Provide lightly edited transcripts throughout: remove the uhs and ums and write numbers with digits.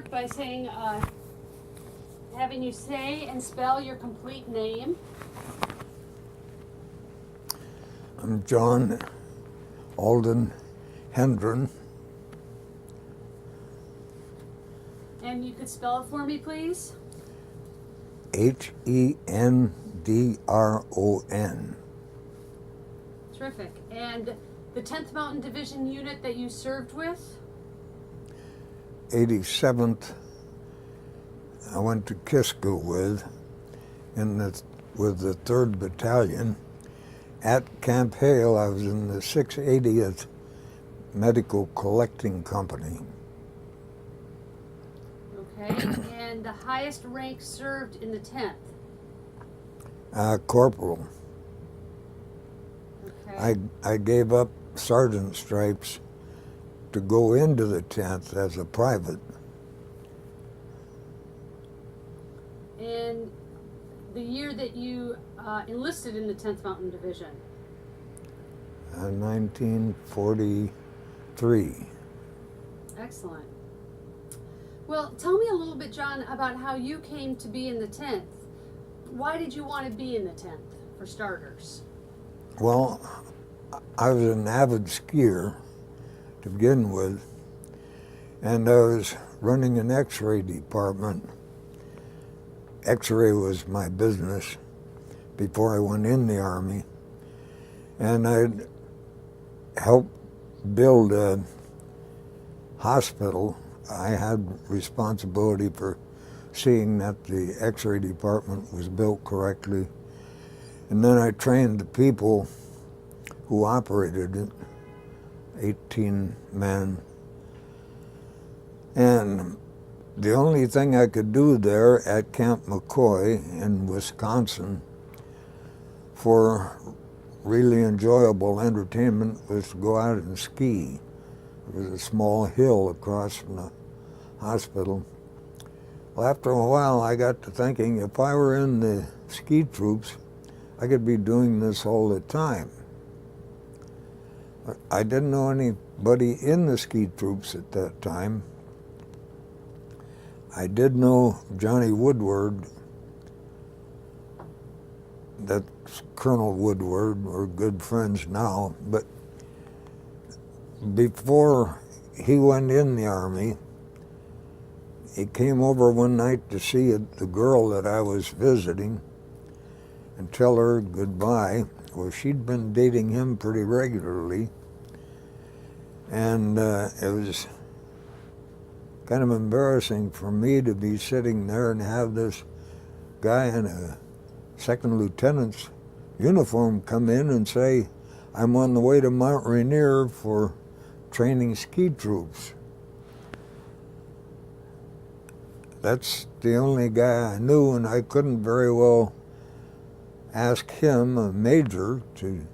By saying, having you say and spell your complete name. I'm John Alden Hendron. And you could spell it for me, please? Hendron. Terrific. And the 10th Mountain Division unit that you served with? 87th. I went to Kiska with the 3rd Battalion. At Camp Hale, I was in the 680th Medical Collecting Company. Okay. And the highest rank served in the 10th? Corporal. Okay. I gave up sergeant stripes to go into the 10th as a private. And the year that you enlisted in the 10th Mountain Division? 1943. Excellent. Well, tell me a little bit, John, about how you came to be in the 10th. Why did you want to be in the 10th, for starters? Well, I was an avid skier to begin with, and I was running an x-ray department. X-ray was my business before I went in the Army, and I'd helped build a hospital. I had responsibility for seeing that the x-ray department was built correctly, and then I trained the people who operated it, 18 men, and the only thing I could do there at Camp McCoy in Wisconsin for really enjoyable entertainment was to go out and ski. There was a small hill across from the hospital. Well, after a while, I got to thinking, if I were in the ski troops, I could be doing this all the time. I didn't know anybody in the ski troops at that time. I did know Johnny Woodward, that's Colonel Woodward. We're good friends now, but before he went in the Army, he came over one night to see the girl that I was visiting and tell her goodbye. Well, she'd been dating him pretty regularly, and it was kind of embarrassing for me to be sitting there and have this guy in a second lieutenant's uniform come in and say, I'm on the way to Mount Rainier for training ski troops. That's the only guy I knew, and I couldn't very well ask him, a major, to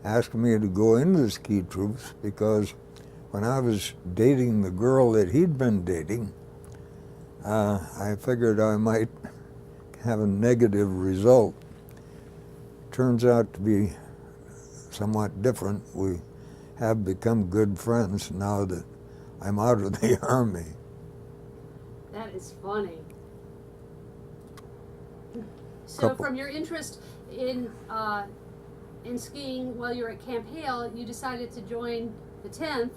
ask me to go into the ski troops, because when I was dating the girl that he'd been dating, I figured I might have a negative result. Turns out to be somewhat different. We have become good friends now that I'm out of the Army. That is funny. So from your interest in skiing while you were at Camp Hale, you decided to join the 10th.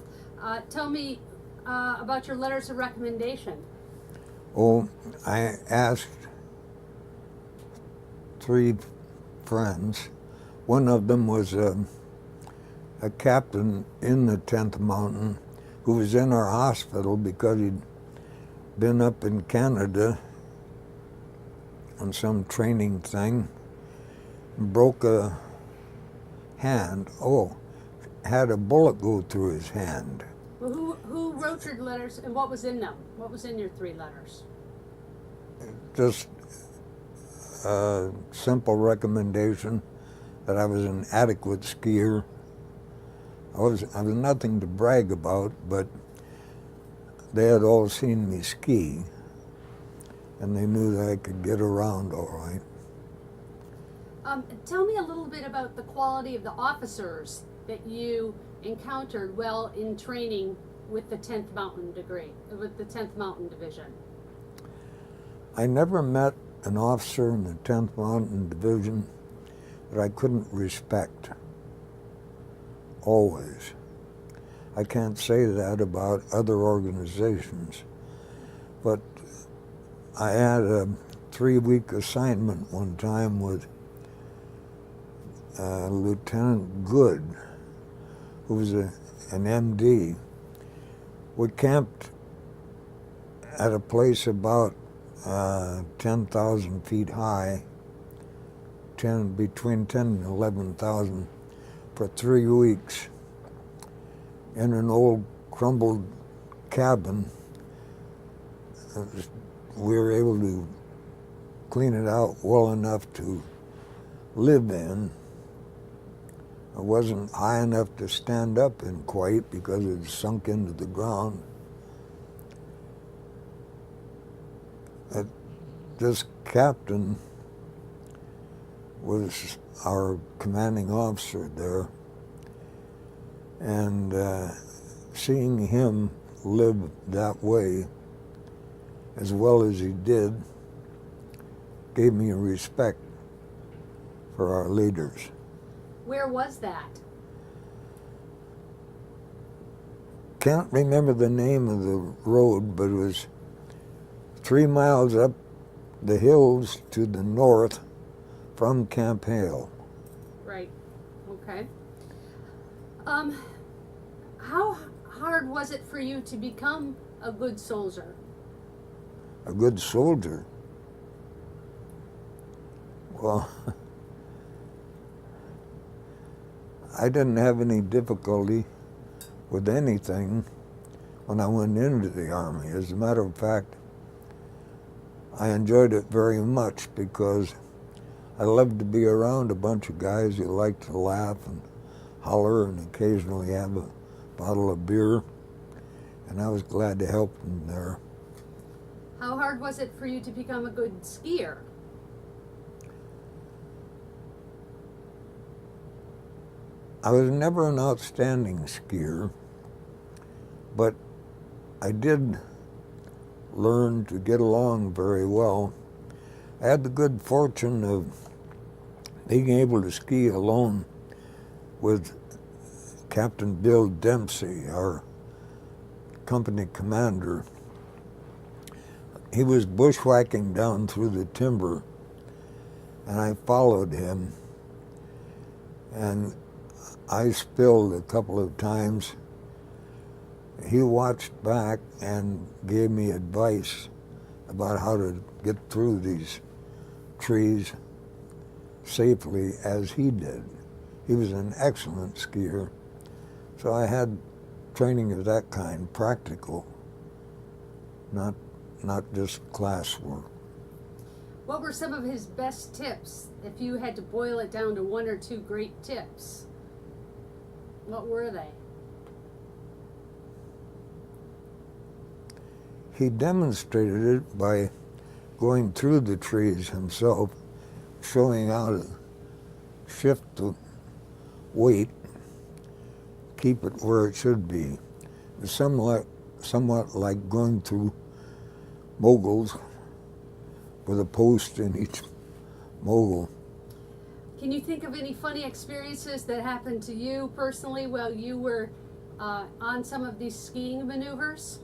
Tell me about your letters of recommendation. Oh, I asked 3 friends. One of them was a captain in the 10th Mountain who was in our hospital because he'd been up in Canada on some training thing, broke a hand. Oh, had a bullet go through his hand. Well, who wrote your letters, and what was in them? What was in your 3 letters? Just a simple recommendation that I was an adequate skier. I was nothing to brag about, but they had all seen me ski, and they knew that I could get around all right. Tell me a little bit about the quality of the officers that you encountered while in training with the 10th Mountain with the 10th Mountain Division? I never met an officer in the 10th Mountain Division that I couldn't respect. Always. I can't say that about other organizations, but I had a 3-week assignment one time with Lieutenant Good, who was an MD. We camped at a place about 10,000 feet high, between 10 and 11,000, for 3 weeks in an old crumbled cabin. We were able to clean it out well enough to live in. It wasn't high enough to stand up in quite because it sunk into the ground. This captain was our commanding officer there, and seeing him live that way as well as he did gave me a respect for our leaders. Where was that? Can't remember the name of the road, but it was 3 miles up the hills to the north from Camp Hale. Right. Okay. How hard was it for you to become a good soldier? A good soldier? Well, I didn't have any difficulty with anything when I went into the Army. As a matter of fact, I enjoyed it very much because I loved to be around a bunch of guys who liked to laugh and holler and occasionally have a bottle of beer, and I was glad to help them there. How hard was it for you to become a good skier? I was never an outstanding skier, but I did learn to get along very well. I had the good fortune of being able to ski alone with Captain Bill Dempsey, our company commander. He was bushwhacking down through the timber, and I followed him, and I spilled a couple of times. He watched back and gave me advice about how to get through these trees safely as he did. He was an excellent skier. So I had training of that kind, practical, not just classwork. What were some of his best tips? If you had to boil it down to 1 or 2 great tips, what were they? He demonstrated it by going through the trees himself, showing how to shift the weight, keep it where it should be. It's somewhat like going through moguls with a post in each mogul. Can you think of any funny experiences that happened to you personally while you were on some of these skiing maneuvers?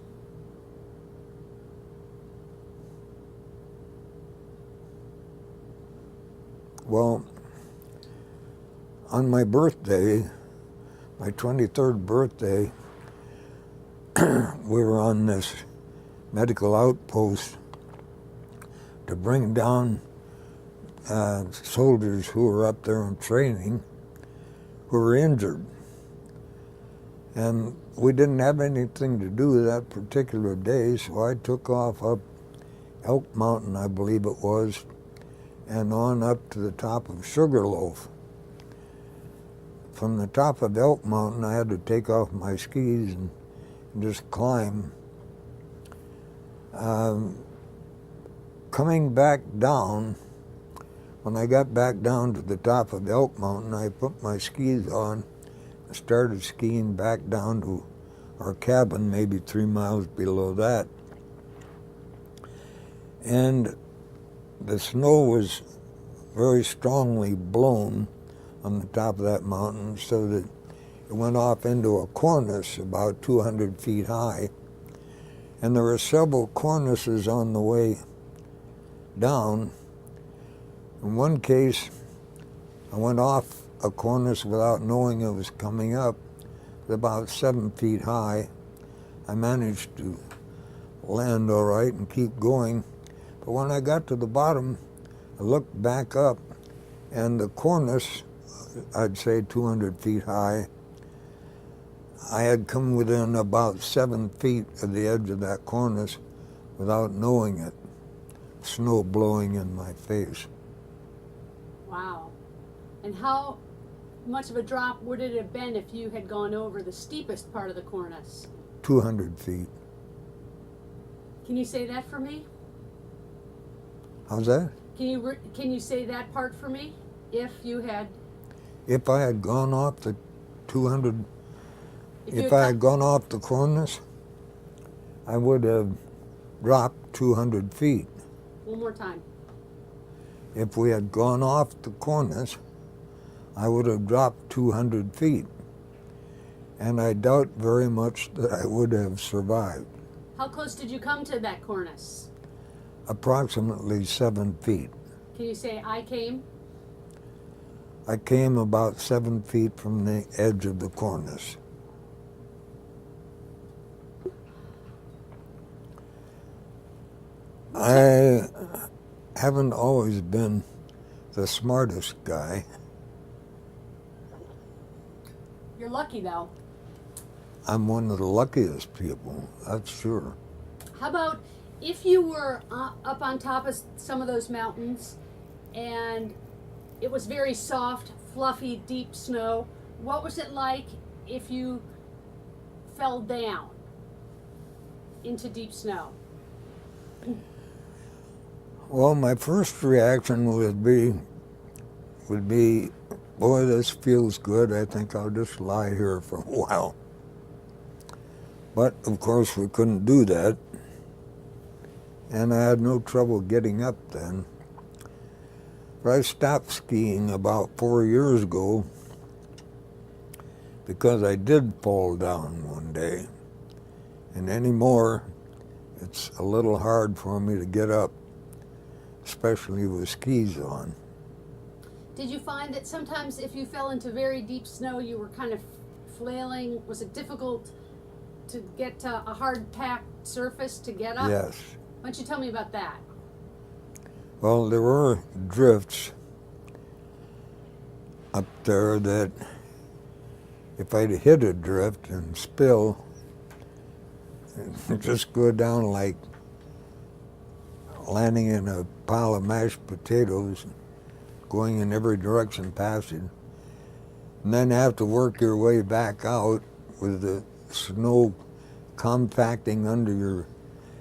Well, on my birthday, my 23rd birthday, we were on this medical outpost to bring down soldiers who were up there in training who were injured. And we didn't have anything to do that particular day, so I took off up Elk Mountain, I believe it was, and on up to the top of Sugarloaf. From the top of Elk Mountain, I had to take off my skis and just climb. Coming back down, when I got back down to the top of Elk Mountain, I put my skis on and started skiing back down to our cabin, maybe 3 miles below that. And the snow was very strongly blown on the top of that mountain, so that it went off into a cornice about 200 feet high. And there were several cornices on the way down. In one case, I went off a cornice without knowing it was coming up. It was about 7 feet high. I managed to land all right and keep going. But when I got to the bottom, I looked back up, and the cornice, I'd say 200 feet high, I had come within about 7 feet of the edge of that cornice without knowing it. Snow blowing in my face. Wow. And how much of a drop would it have been if you had gone over the steepest part of the cornice? 200 feet. Can you say that for me? How's that? Can you say that part for me? If you had... If I had gone off the 200... If I had gone off the cornice, I would have dropped 200 feet. One more time. If we had gone off the cornice, I would have dropped 200 feet. And I doubt very much that I would have survived. How close did you come to that cornice? Approximately 7 feet. Can you say, I came? I came about 7 feet from the edge of the cornice. I haven't always been the smartest guy. You're lucky, though. I'm one of the luckiest people, that's sure. How about if you were up on top of some of those mountains and it was very soft, fluffy, deep snow, what was it like if you fell down into deep snow? Well, my first reaction would be, boy, this feels good. I think I'll just lie here for a while. But, of course, we couldn't do that. And I had no trouble getting up then. But I stopped skiing about 4 years ago because I did fall down one day. And anymore, it's a little hard for me to get up, especially with skis on. Did you find that sometimes if you fell into very deep snow, you were kind of flailing? Was it difficult to get to a hard-packed surface to get up? Yes. Why don't you tell me about that? Well, there were drifts up there that if I'd hit a drift and spill, it'd just go down like landing in a pile of mashed potatoes, going in every direction past it. And then have to work your way back out with the snow compacting under your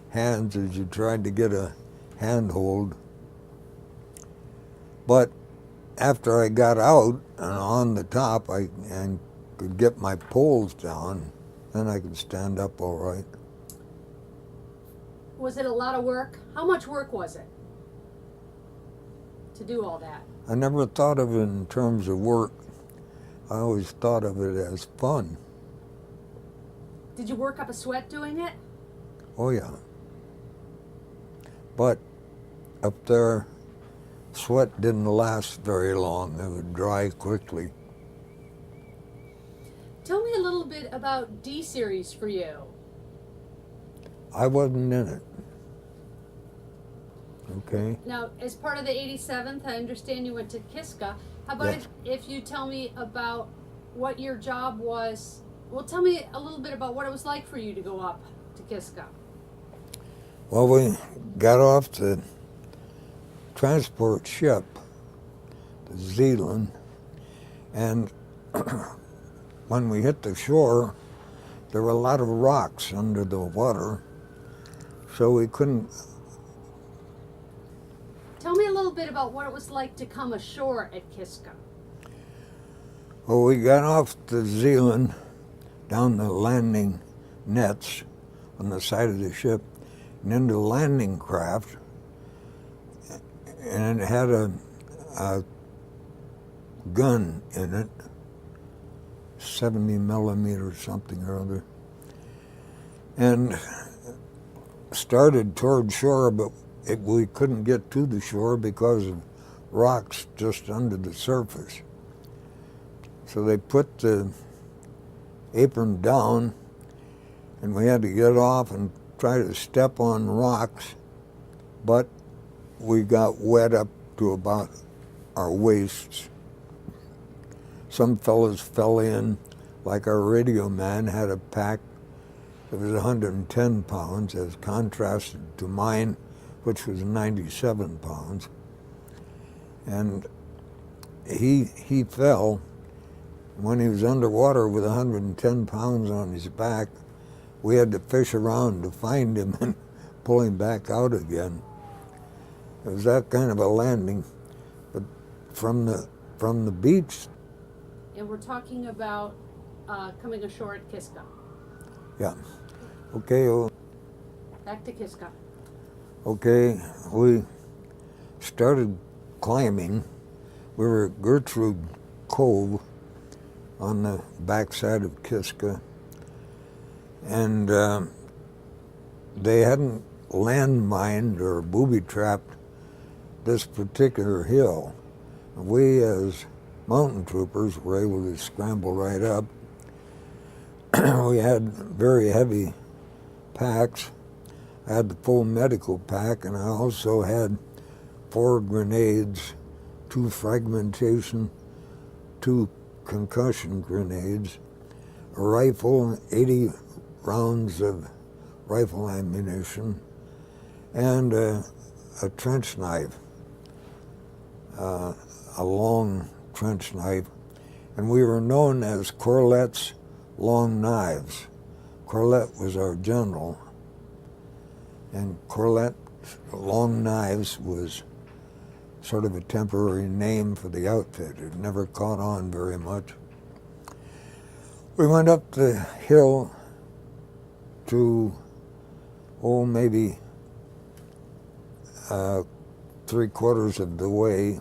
hands as you tried to get a handhold. But after I got out and on the top and could get my poles down, then I could stand up all right. Was it a lot of work? How much work was it to do all that? I never thought of it in terms of work. I always thought of it as fun. Did you work up a sweat doing it? Oh yeah. But up there, sweat didn't last very long. It would dry quickly. Tell me a little bit about DSeries for you. I wasn't in it. Okay. Now, as part of the 87th, I understand you went to Kiska. How about Yes. if you tell me about what your job was? Well, tell me a little bit about what it was like for you to go up to Kiska. Well, we got off the transport ship, the Zealand, and when we hit the shore, there were a lot of rocks under the water, so we couldn't. Tell me a little bit about what it was like to come ashore at Kiska. Well, we got off the Zealand down the landing nets on the side of the ship and into the landing craft, and it had a gun in it, 70 millimeter something or other, and started toward shore, but we couldn't get to the shore because of rocks just under the surface. So they put the apron down, and we had to get off and try to step on rocks, but we got wet up to about our waists. Some fellows fell in, like our radio man had a pack that was 110 pounds as contrasted to mine, which was 97 pounds. And he fell. When he was underwater with 110 pounds on his back, we had to fish around to find him and pull him back out again. It was that kind of a landing. But from the beach. And we're talking about coming ashore at Kiska. Yeah. Okay. Back to Kiska. Okay, we started climbing. We were at Gertrude Cove on the backside of Kiska, and they hadn't landmined or booby-trapped this particular hill. We, as mountain troopers, were able to scramble right up. We had very heavy packs. I had the full medical pack, and I also had 4 grenades, 2 fragmentation, 2 concussion grenades, a rifle, 80 rounds of rifle ammunition, and a trench knife, a long trench knife. And we were known as Corlet's Long Knives. Corlet was our general, and Corlet's Long Knives was sort of a temporary name for the outfit. It never caught on very much. We went up the hill to, maybe 3/4 of the way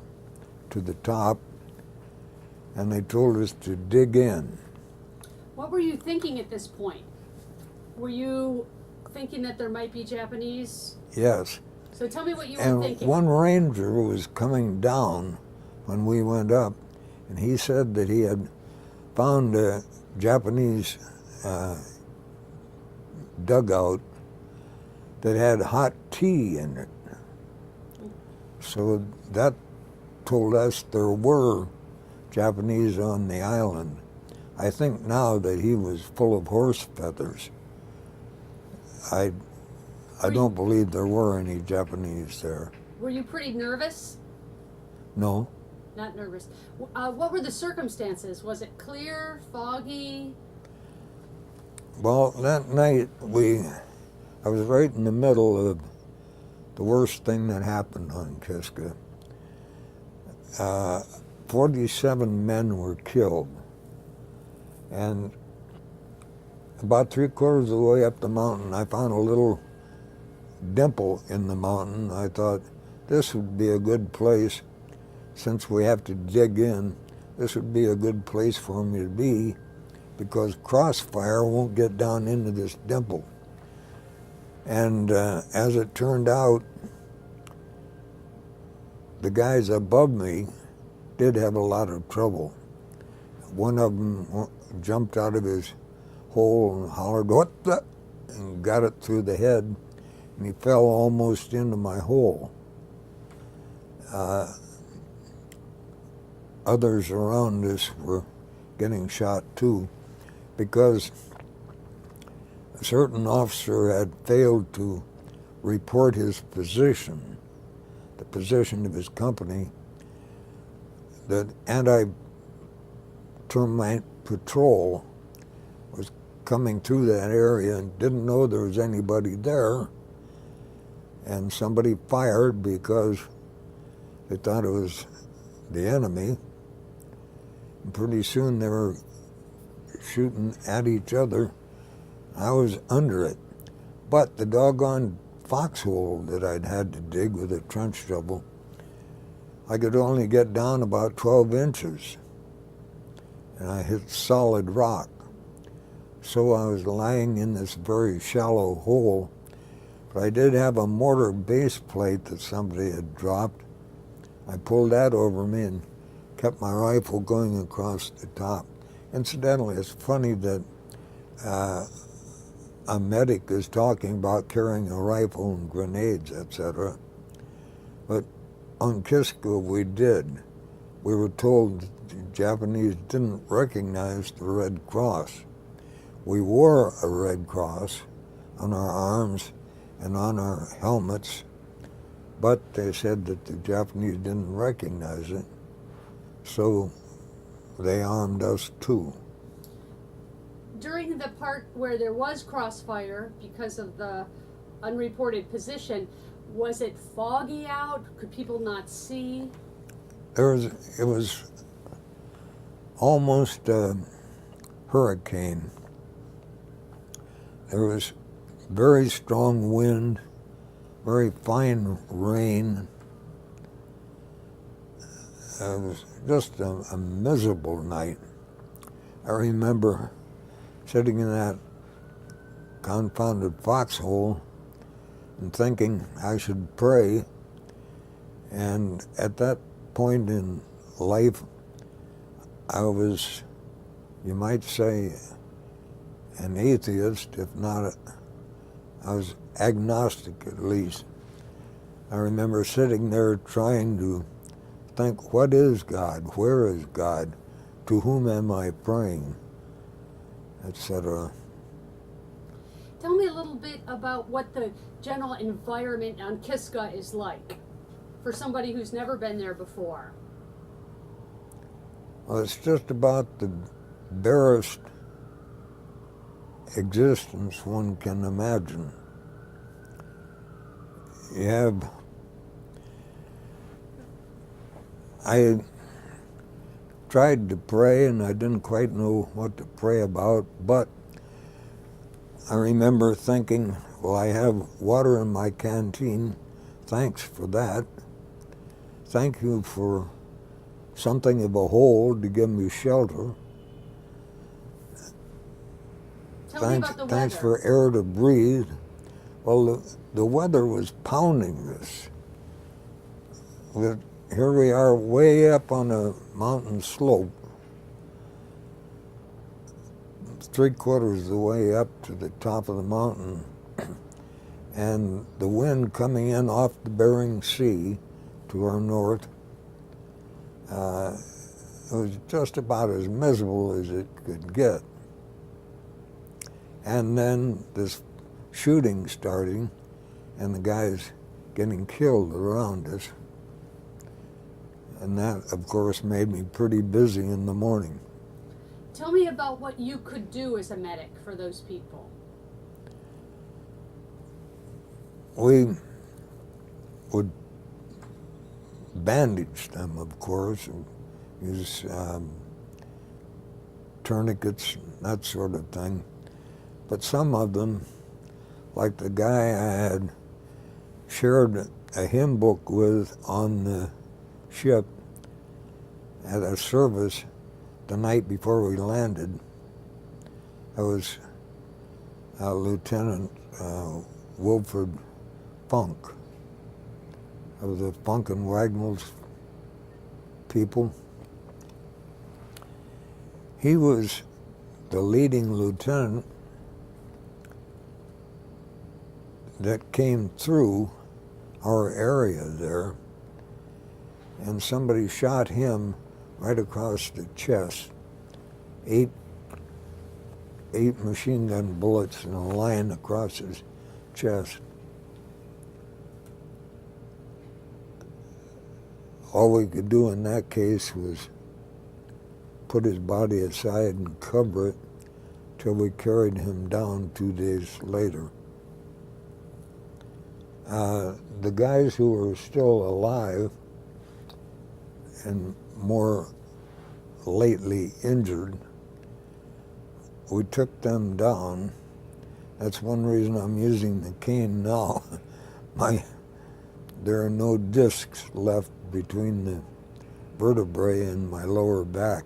to the top, and they told us to dig in. What were you thinking at this point? Were you thinking that there might be Japanese? Yes. So tell me what you were And thinking. one ranger was coming down when we went up, and he said that he had found a Japanese dugout that had hot tea in it. So that told us there were Japanese on the island. I think now that he was full of horse feathers. I don't believe there were any Japanese there. Were you pretty nervous? No. Not nervous. What were the circumstances? Was it clear, foggy? Well, that night I was right in the middle of the worst thing that happened on Kiska. 47 men were killed. And about 3/4 of the way up the mountain, I found a little dimple in the mountain. I thought this would be a good place, since we have to dig in, this would be a good place for me to be, because crossfire won't get down into this dimple. And as it turned out, the guys above me did have a lot of trouble. One of them jumped out of his hole and hollered, "What the?" and got it through the head, and he fell almost into my hole. Others around us were getting shot too, because a certain officer had failed to report his position, the position of his company. The anti-termite patrol was coming through that area and didn't know there was anybody there, and somebody fired because they thought it was the enemy, and pretty soon they were shooting at each other, I was under it. But the doggone foxhole that I'd had to dig with a trench shovel, I could only get down about 12 inches. And I hit solid rock. So I was lying in this very shallow hole. But I did have a mortar base plate that somebody had dropped. I pulled that over me and kept my rifle going across the top. Incidentally, it's funny that a medic is talking about carrying a rifle and grenades, etc. But on Kiska, we did. We were told the Japanese didn't recognize the Red Cross. We wore a Red Cross on our arms and on our helmets, but they said that the Japanese didn't recognize it, so they armed us too. During the part where there was crossfire because of the unreported position, was it foggy out? Could people not see? It was almost a hurricane. There was very strong wind, very fine rain. It was just a miserable night. I remember sitting in that confounded foxhole and thinking I should pray. And at that point in life, I was, you might say, an atheist, if not, I was agnostic at least. I remember sitting there trying to think, what is God? Where is God? To whom am I praying? Etc. Tell me a little bit about what the general environment on Kiska is like for somebody who's never been there before. Well, it's just about the barest existence one can imagine. You have, I tried to pray and I didn't quite know what to pray about, but I remember thinking, well, I have water in my canteen. Thanks for that. Thank you for something of a hole to give me shelter. Tell me about the weather. Thanks for air to breathe. Well, the weather was pounding this. Here we are way up on a mountain slope, 3/4 of the way up to the top of the mountain, and the wind coming in off the Bering Sea to our north. It was just about as miserable as it could get. And then this shooting starting, and the guys getting killed around us. And that, of course, made me pretty busy in the morning. Tell me about what you could do as a medic for those people. We would bandage them, of course, and use tourniquets, that sort of thing. But some of them, like the guy I had shared a hymn book with on the ship at a service the night before we landed, I was Lieutenant Wilford Funk of the Funk and Wagnalls people. He was the leading lieutenant that came through our area there, and somebody shot him right across the chest. Eight machine gun bullets in a line across his chest. All we could do in that case was put his body aside and cover it till we carried him down 2 days later. The guys who were still alive and more lately injured, we took them down That's one reason I'm using the cane now. There are no discs left between the vertebrae and my lower back.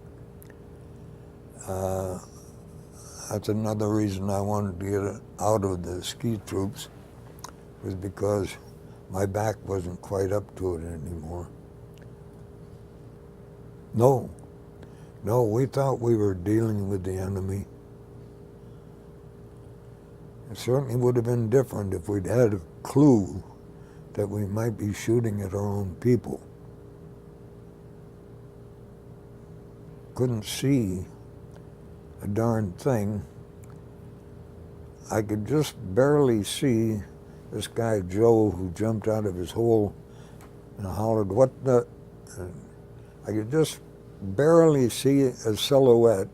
That's another reason I wanted to get out of the ski troops, was because my back wasn't quite up to it anymore. No, we thought we were dealing with the enemy. It certainly would have been different if we'd had a clue that we might be shooting at our own people. Couldn't see a darn thing. I could just barely see this guy Joe, who jumped out of his hole and hollered, "What the?" I could just barely see a silhouette,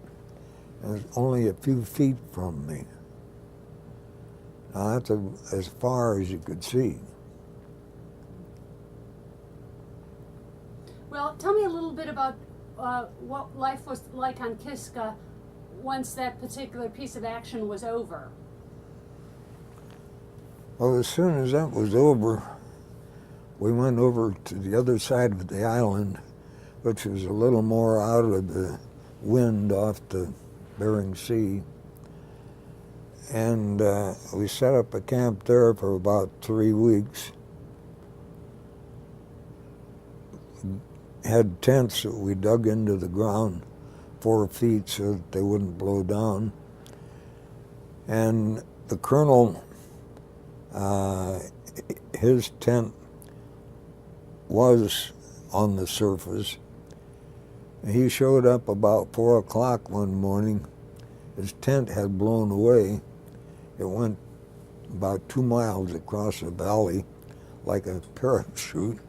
and it was only a few feet from me. Now that's as far as you could see. Well, tell me a little bit about what life was like on Kiska once that particular piece of action was over. Well, as soon as that was over, we went over to the other side of the island, which was a little more out of the wind off the Bering Sea. And we set up a camp there for about 3 weeks. Had tents that we dug into the ground 4 feet so that they wouldn't blow down. And the colonel, his tent was on the surface. He showed up about 4 o'clock one morning. His tent had blown away. It went about 2 miles across the valley like a parachute.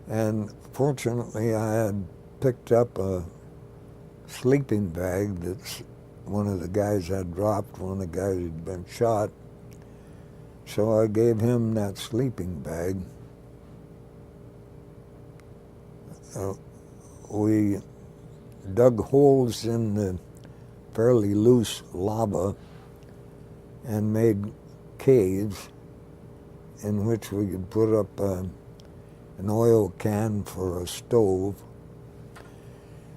And fortunately, I had picked up a sleeping bag that one of the guys had dropped, one of the guys had been shot. So I gave him that sleeping bag. We dug holes in the fairly loose lava and made caves in which we could put up an oil can for a stove.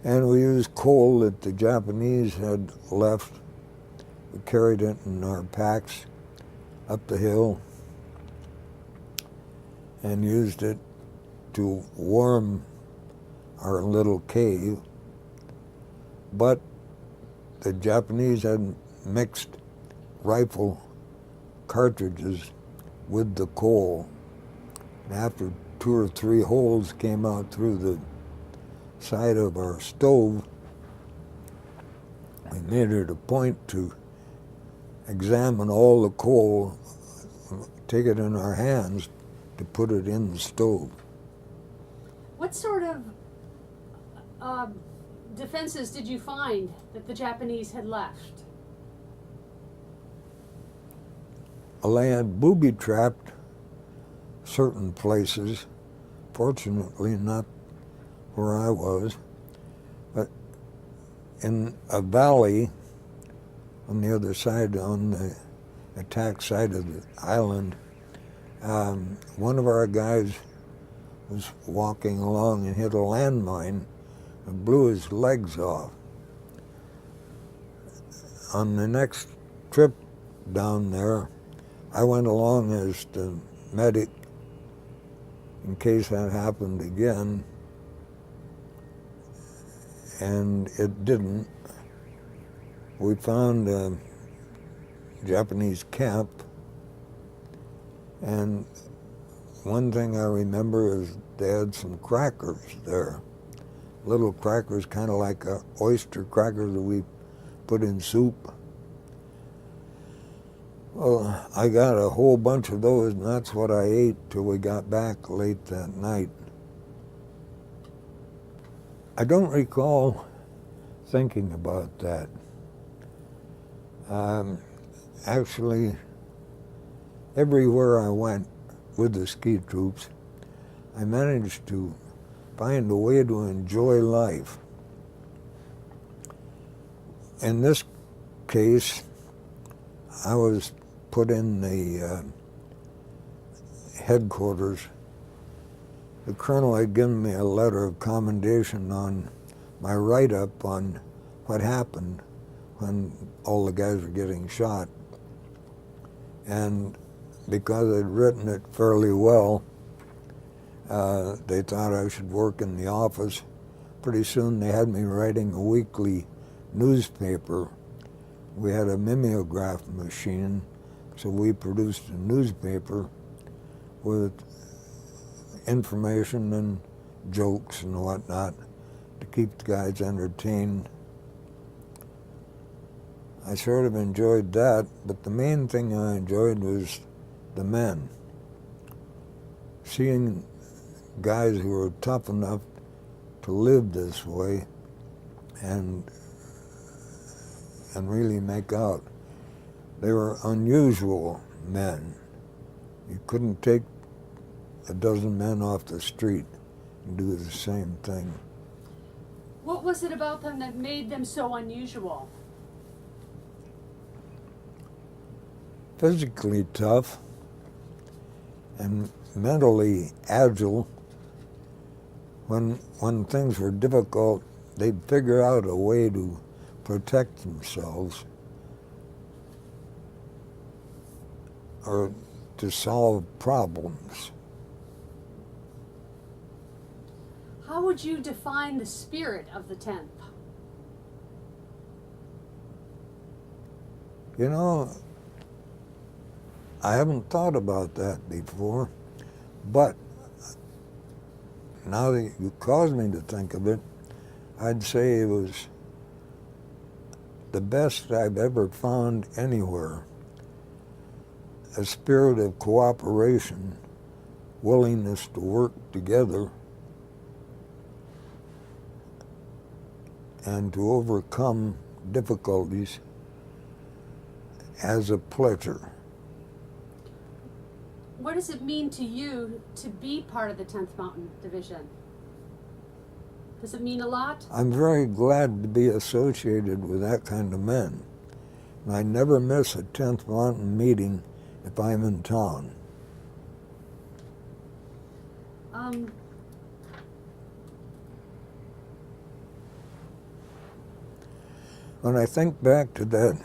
And we used coal that the Japanese had left. We carried it in our packs up the hill and used it to warm our little cave. But the Japanese had mixed rifle cartridges with the coal. And after 2 or 3 holes came out through the side of our stove, we made it a point to examine all the coal, take it in our hands to put it in the stove. What sort of defenses did you find that the Japanese had left? Well, they had booby-trapped certain places, fortunately not where I was, but in a valley on the other side, on the attack side of the island, one of our guys was walking along and hit a landmine and blew his legs off. On the next trip down there, I went along as the medic in case that happened again, and it didn't. We found a Japanese camp, and one thing I remember is they had some crackers there. Little crackers, kind of like oyster crackers that we put in soup. Well, I got a whole bunch of those, and that's what I ate till we got back late that night. I don't recall thinking about that. Actually, everywhere I went with the ski troops, I managed to find a way to enjoy life. In this case, I was put in the headquarters, the colonel had given me a letter of commendation on my write-up on what happened when all the guys were getting shot. And because I'd written it fairly well, they thought I should work in the office. Pretty soon they had me writing a weekly newspaper. We had a mimeograph machine, so we produced a newspaper with information and jokes and whatnot to keep the guys entertained. I sort of enjoyed that, but the main thing I enjoyed was the men. Seeing guys who were tough enough to live this way and really make out. They were unusual men. You couldn't take a dozen men off the street and do the same thing. What was it about them that made them so unusual? Physically tough and mentally agile. When things were difficult, they'd figure out a way to protect themselves or to solve problems. How would you define the spirit of the 10th? You know, I haven't thought about that before, but now that you caused me to think of it, I'd say it was the best I've ever found anywhere. A spirit of cooperation, willingness to work together, and to overcome difficulties as a pleasure. What does it mean to you to be part of the 10th Mountain Division? Does it mean a lot? I'm very glad to be associated with that kind of men. And I never miss a 10th Mountain meeting if I'm in town. When I think back to that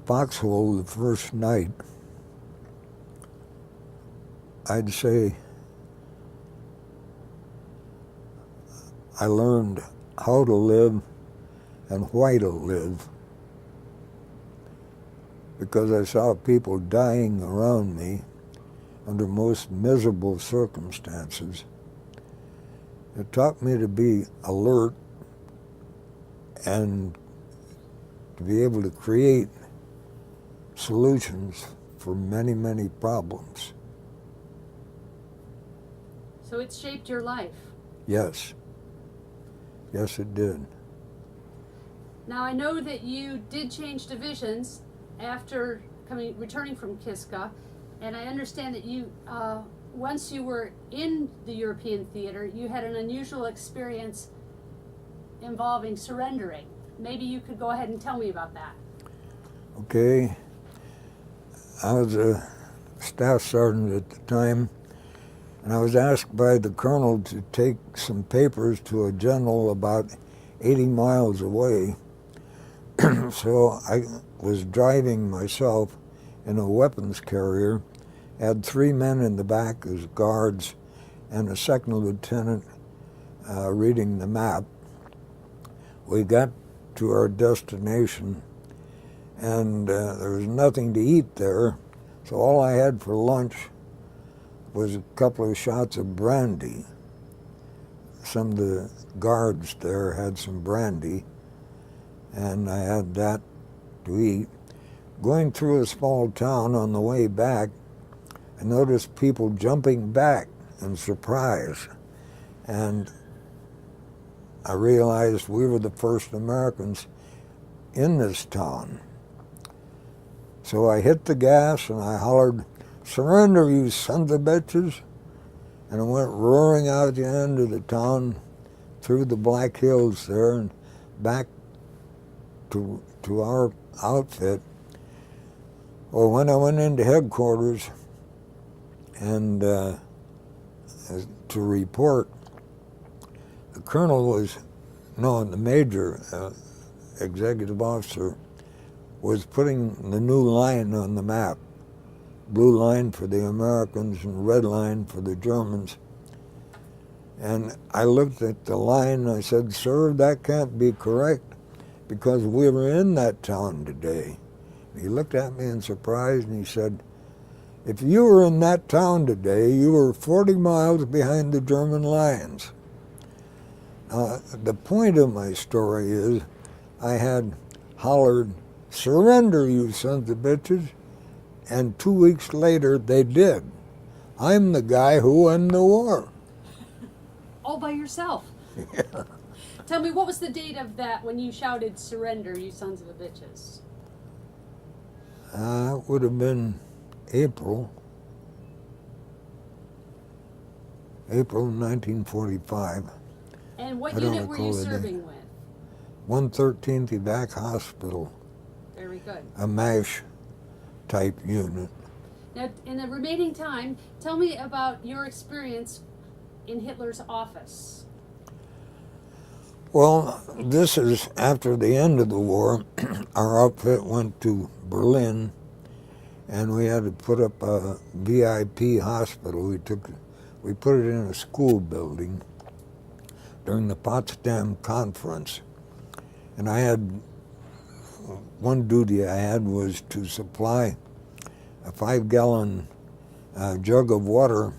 foxhole the first night, I'd say I learned how to live and why to live, because I saw people dying around me under most miserable circumstances. It taught me to be alert and to be able to create solutions for many, many problems. So it shaped your life. Yes. Yes, it did. Now I know that you did change divisions after returning from Kiska, and I understand that you, once you were in the European theater, you had an unusual experience involving surrendering. Maybe you could go ahead and tell me about that. Okay. I was a staff sergeant at the time, and I was asked by the colonel to take some papers to a general about 80 miles away. So I was driving myself in a weapons carrier, had 3 men in the back as guards, and a second lieutenant reading the map. We got to our destination, and there was nothing to eat there, so all I had for lunch was a couple of shots of brandy. Some of the guards there had some brandy, and I had that to eat. Going through a small town on the way back, I noticed people jumping back in surprise, and I realized we were the first Americans in this town. So I hit the gas and I hollered, "Surrender, you sons of bitches!" And I went roaring out the end of the town, through the Black Hills there, and back to our outfit. Well, when I went into headquarters and to report, the major executive officer was putting the new line on the map. Blue line for the Americans and red line for the Germans. And I looked at the line and I said, "Sir, that can't be correct because we were in that town today." He looked at me in surprise and he said, "If you were in that town today, you were 40 miles behind the German lines." The point of my story is I had hollered, "Surrender, you sons of bitches," and 2 weeks later they did. I'm the guy who won the war. All by yourself? Yeah. Tell me, what was the date of that when you shouted, "Surrender, you sons of a bitches"? It would have been April 1945. And what I don't unit were you recall the serving date. with? 113th Evac Hospital, Very good. a MASH type unit. Now, in the remaining time, tell me about your experience in Hitler's office. Well, this is after the end of the war. Our outfit went to Berlin, and we had to put up a VIP hospital. We put it in a school building during the Potsdam Conference. And one duty I had was to supply a 5-gallon jug of water,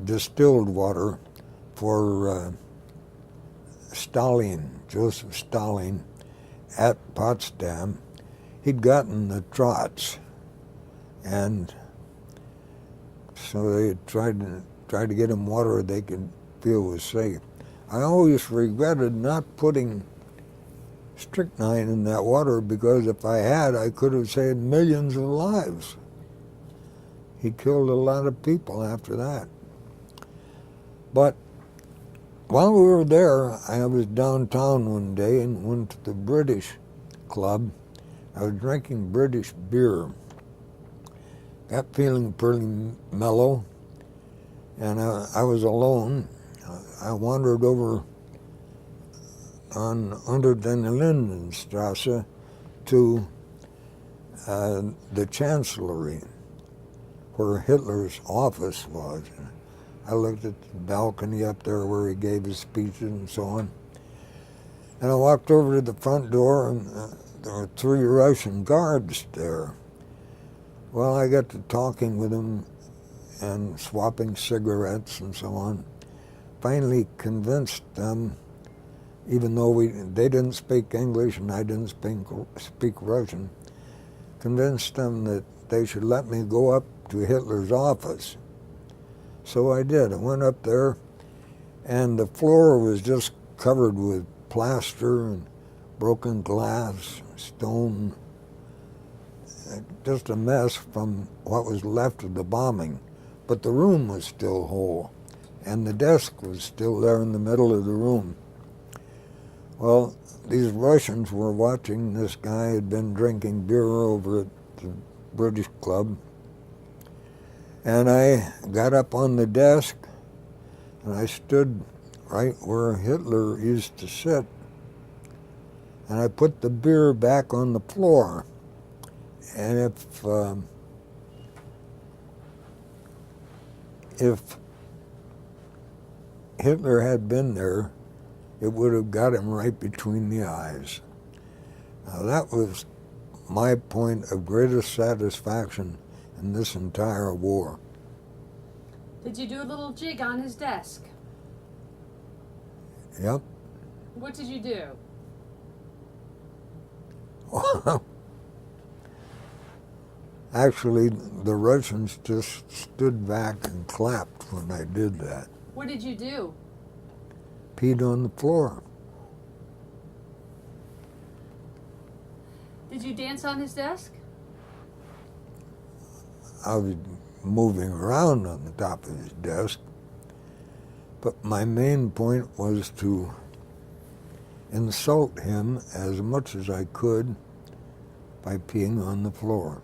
distilled water, for Stalin, Joseph Stalin, at Potsdam. He'd gotten the trots, and so they tried to get him water they could feel was safe. I always regretted not putting strychnine in that water, because if I had, I could have saved millions of lives. He killed a lot of people after that. But while we were there, I was downtown one day and went to the British club. I was drinking British beer. Got feeling pretty mellow, and I was alone. I wandered over on under den Lindenstrasse to the Chancellery, where Hitler's office was. I looked at the balcony up there where he gave his speeches and so on. And I walked over to the front door, and there were 3 Russian guards there. Well, I got to talking with them and swapping cigarettes and so on. Finally convinced them, even though they didn't speak English and I didn't speak Russian, convinced them that they should let me go up to Hitler's office. So I did. I went up there, and the floor was just covered with plaster and broken glass, stone, just a mess from what was left of the bombing. But the room was still whole, and the desk was still there in the middle of the room. Well, these Russians were watching this guy who had been drinking beer over at the British club. And I got up on the desk, and I stood right where Hitler used to sit. And I put the beer back on the floor. And if Hitler had been there, it would have got him right between the eyes. Now that was my point of greatest satisfaction in this entire war. Did you do a little jig on his desk? Yep. What did you do? Actually, the Russians just stood back and clapped when I did that. What did you do? Peed on the floor. Did you dance on his desk? I was moving around on the top of his desk, but my main point was to insult him as much as I could by peeing on the floor.